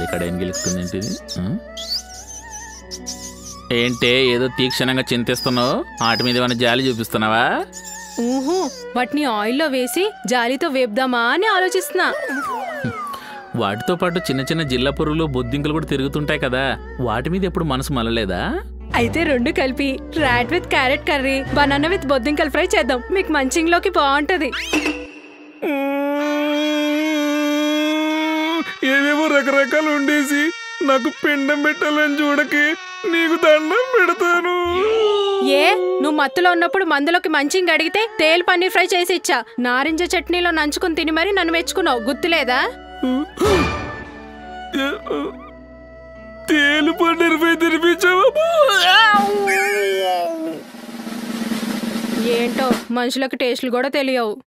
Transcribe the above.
ఇక్కడ ఏం గెలుస్తుంది ఏంటిది? ఏంటే ఏదో తీక్షణంగా చింతిస్తున్నావు? వాటి మీద ఏమైనా జాలి చూపిస్తున్నావా? ఊహు, వాటిని ఆయిల్లో వేసి జాలితో వేపుదామా అని ఆలోచిస్తున్నా. వాటితో పాటు చిన్న చిన్న జిల్లా పురుగులు బొద్దింకలు కూడా తిరుగుతుంటాయి కదా, వాటి మీద ఎప్పుడు మనసు మలలేదా? అయితే రెండు కలిపి rat with carrot curry, banana with బొద్దింకల్ ఫ్రై చేద్దాం. మీకు మంచింగ్లోకి బాగుంటది. ఏవేవో రకరకాలు ఉండేసి నాకు పిండం పెట్టాలని చూడకి, నీకు దండం పెడతాను. ఏ నువ్వు మత్తులో ఉన్నప్పుడు మందులోకి మంచింగ్ అడిగితే తేల్ పన్నీర్ ఫ్రై చేసి ఇచ్చా. నారింజ చట్నీలో నంచుకుని తిని మరి నన్ను మెచ్చుకున్నావు, గుర్తులేదా? తేలు పన్నీర్ ఫ్రై తినిపించావా? ఏంటో మనుషులకు టేస్ట్లు కూడా తెలియవు.